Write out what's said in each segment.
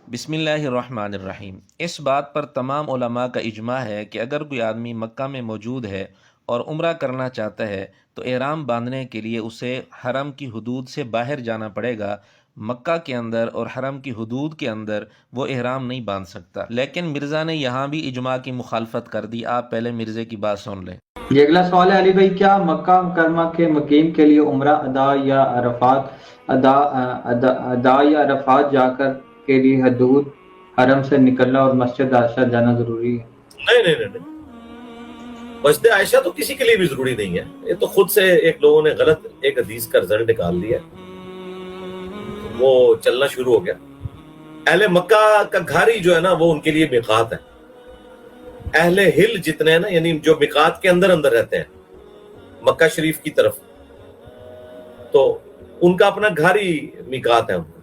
بسم اللہ الرحمن الرحیم۔ اس بات پر تمام علماء کا اجماع ہے کہ اگر کوئی آدمی مکہ میں موجود ہے اور عمرہ کرنا چاہتا ہے تو احرام باندھنے کے لیے اسے حرم کی حدود سے باہر جانا پڑے گا۔ مکہ کے اندر اور حرم کی حدود کے اندر وہ احرام نہیں باندھ سکتا، لیکن مرزا نے یہاں بھی اجماع کی مخالفت کر دی۔ آپ پہلے مرزے کی بات سن لیں۔ یہ اگلا سوال ہے علی بھائی، کیا مکہ مکرمہ کے مقیم کے لیے عمرہ ادا یا عرفات جا کر کے لیے حدود حرم سے نکلنا اور مسجد عائشہ جانا ضروری ہے؟ نہیں، مسجد عائشہ تو کسی کے لیے بھی ضروری نہیں ہے۔ یہ تو خود سے ایک لوگوں نے غلط ایک حدیث کا رزلٹ نکال لیا، وہ چلنا شروع ہو گیا۔ اہل مکہ کا گھر ہی جو ہے نا وہ ان کے لیے میقات ہے۔ اہل ہل جتنے ہیں نا، یعنی جو میقات کے اندر اندر رہتے ہیں مکہ شریف کی طرف، تو ان کا اپنا گھر ہی میقات ہے، ان کا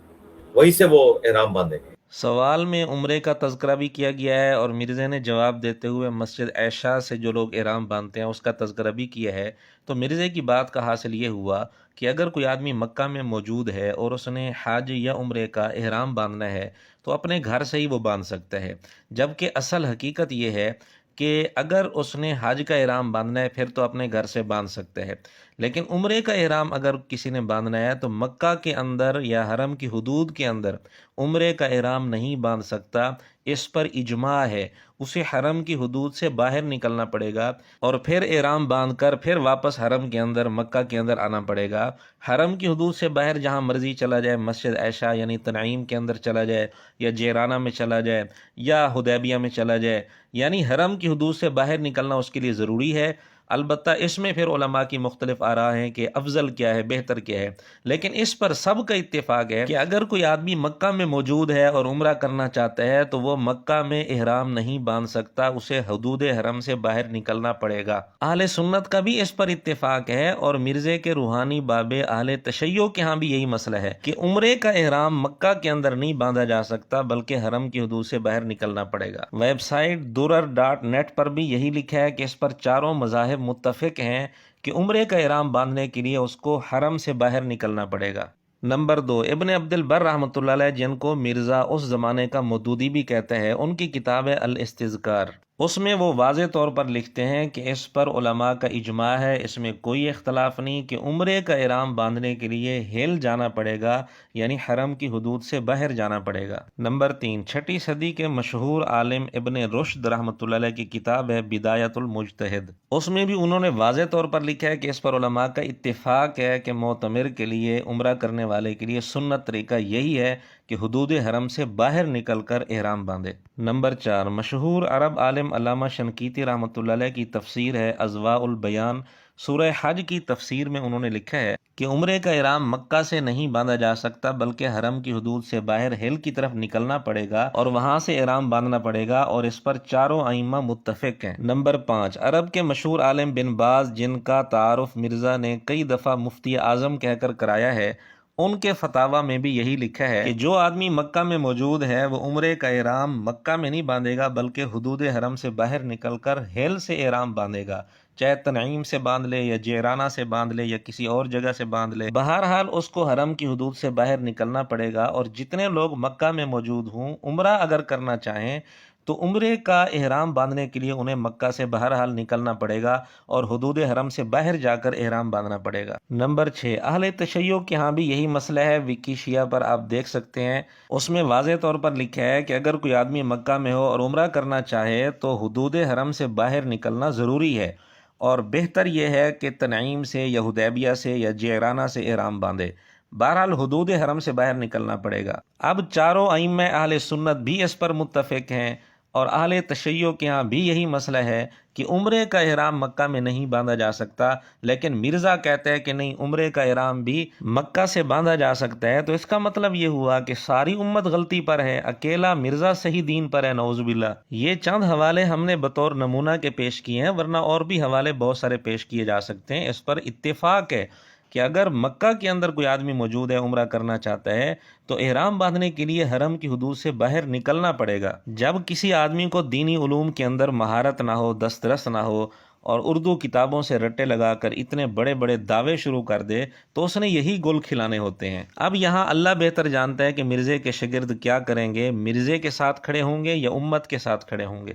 وہیں سے وہ احرام باندھیں گے۔ سوال میں عمرے کا تذکرہ بھی کیا گیا ہے اور مرزا نے جواب دیتے ہوئے مسجد عائشہ سے جو لوگ احرام باندھتے ہیں اس کا تذکرہ بھی کیا ہے۔ تو مرزا کی بات کا حاصل یہ ہوا کہ اگر کوئی آدمی مکہ میں موجود ہے اور اس نے حج یا عمرے کا احرام باندھنا ہے تو اپنے گھر سے ہی وہ باندھ سکتا ہے، جبکہ اصل حقیقت یہ ہے کہ اگر اس نے حج کا احرام باندھنا ہے پھر تو اپنے گھر سے باندھ سکتا ہے، لیکن عمرے کا احرام اگر کسی نے باندھنا ہے تو مکہ کے اندر یا حرم کی حدود کے اندر عمرے کا احرام نہیں باندھ سکتا۔ اس پر اجماع ہے، اسے حرم کی حدود سے باہر نکلنا پڑے گا اور پھر احرام باندھ کر پھر واپس حرم کے اندر مکہ کے اندر آنا پڑے گا۔ حرم کی حدود سے باہر جہاں مرضی چلا جائے، مسجد عائشہ یعنی تنعیم کے اندر چلا جائے یا جیرانہ میں چلا جائے یا حدیبیہ میں چلا جائے، یعنی حرم کی حدود سے باہر نکلنا اس کے لیے ضروری ہے۔ البتہ اس میں پھر علماء کی مختلف آراء ہیں کہ افضل کیا ہے، بہتر کیا ہے، لیکن اس پر سب کا اتفاق ہے کہ اگر کوئی آدمی مکہ میں موجود ہے اور عمرہ کرنا چاہتا ہے تو وہ مکہ میں احرام نہیں باندھ سکتا، اسے حدود حرم سے باہر نکلنا پڑے گا۔ اہل سنت کا بھی اس پر اتفاق ہے اور مرزے کے روحانی باب اہل تشیع کے ہاں بھی یہی مسئلہ ہے کہ عمرے کا احرام مکہ کے اندر نہیں باندھا جا سکتا بلکہ حرم کی حدود سے باہر نکلنا پڑے گا۔ ویب سائٹ durr.net پر بھی یہی لکھا ہے کہ اس پر چاروں مذاہب متفق ہیں کہ عمرے کا احرام باندھنے کے لیے اس کو حرم سے باہر نکلنا پڑے گا۔ نمبر 2، ابن عبد البر رحمۃ اللہ علیہ، جن کو مرزا اس زمانے کا مودودی بھی کہتے ہیں، ان کی کتاب ہے الاستذکار۔ اس میں وہ واضح طور پر لکھتے ہیں کہ اس پر علماء کا اجماع ہے، اس میں کوئی اختلاف نہیں کہ عمرے کا احرام باندھنے کے لیے ہل جانا پڑے گا، یعنی حرم کی حدود سے باہر جانا پڑے گا۔ نمبر 3، 6 صدی کے مشہور عالم ابن رشد رحمۃ اللہ علیہ کی کتاب ہے بدایۃ المجتہد۔ اس میں بھی انہوں نے واضح طور پر لکھا ہے کہ اس پر علماء کا اتفاق ہے کہ معتمر کے لیے، عمرہ کرنے والے کے لیے سنت طریقہ یہی ہے کہ حدود حرم سے باہر نکل کر احرام باندھے۔ نمبر 4، مشہور عرب عالم علامہ شنقیطی رحمۃ اللہ علیہ کی تفسیر ہے اضواء البیان۔ سورہ حج کی تفسیر میں انہوں نے لکھا ہے کہ عمرے کا احرام مکہ سے نہیں باندھا جا سکتا بلکہ حرم کی حدود سے باہر ہل کی طرف نکلنا پڑے گا اور وہاں سے احرام باندھنا پڑے گا، اور اس پر چاروں ائمہ متفق ہیں۔ نمبر 5، عرب کے مشہور عالم بن باز، جن کا تعارف مرزا نے کئی دفعہ مفتی اعظم کہہ کر کرایا ہے، ان کے فتاویٰ میں بھی یہی لکھا ہے کہ جو آدمی مکہ میں موجود ہے وہ عمرے کا احرام مکہ میں نہیں باندھے گا بلکہ حدود حرم سے باہر نکل کر ہل سے احرام باندھے گا، چاہے تنعیم سے باندھ لے یا جیرانہ سے باندھ لے یا کسی اور جگہ سے باندھ لے، بہرحال اس کو حرم کی حدود سے باہر نکلنا پڑے گا۔ اور جتنے لوگ مکہ میں موجود ہوں، عمرہ اگر کرنا چاہیں تو عمرے کا احرام باندھنے کے لیے انہیں مکہ سے بہرحال نکلنا پڑے گا اور حدود حرم سے باہر جا کر احرام باندھنا پڑے گا۔ نمبر 6، اہل تشیع کے ہاں بھی یہی مسئلہ ہے۔ وکی شیعہ پر آپ دیکھ سکتے ہیں، اس میں واضح طور پر لکھا ہے کہ اگر کوئی آدمی مکہ میں ہو اور عمرہ کرنا چاہے تو حدود حرم سے باہر نکلنا ضروری ہے، اور بہتر یہ ہے کہ تنعیم سے یا حدیبیہ سے یا جیرانہ سے احرام باندھے، بہرحال حدود حرم سے باہر نکلنا پڑے گا۔ اب چاروں ائمہ اہل سنت بھی اس پر متفق ہیں اور اہل تشیع کے ہاں بھی یہی مسئلہ ہے کہ عمرے کا احرام مکہ میں نہیں باندھا جا سکتا، لیکن مرزا کہتا ہے کہ نہیں، عمرے کا احرام بھی مکہ سے باندھا جا سکتا ہے۔ تو اس کا مطلب یہ ہوا کہ ساری امت غلطی پر ہے، اکیلا مرزا صحیح دین پر ہے، نعوذ باللہ۔ یہ چند حوالے ہم نے بطور نمونہ کے پیش کیے ہیں، ورنہ اور بھی حوالے بہت سارے پیش کیے جا سکتے ہیں۔ اس پر اتفاق ہے کہ اگر مکہ کے اندر کوئی آدمی موجود ہے، عمرہ کرنا چاہتا ہے، تو احرام باندھنے کے لیے حرم کی حدود سے باہر نکلنا پڑے گا۔ جب کسی آدمی کو دینی علوم کے اندر مہارت نہ ہو، دسترس نہ ہو، اور اردو کتابوں سے رٹے لگا کر اتنے بڑے بڑے دعوے شروع کر دے تو اس نے یہی گل کھلانے ہوتے ہیں۔ اب یہاں اللہ بہتر جانتا ہے کہ مرزے کے شاگرد کیا کریں گے، مرزے کے ساتھ کھڑے ہوں گے یا امت کے ساتھ کھڑے ہوں گے۔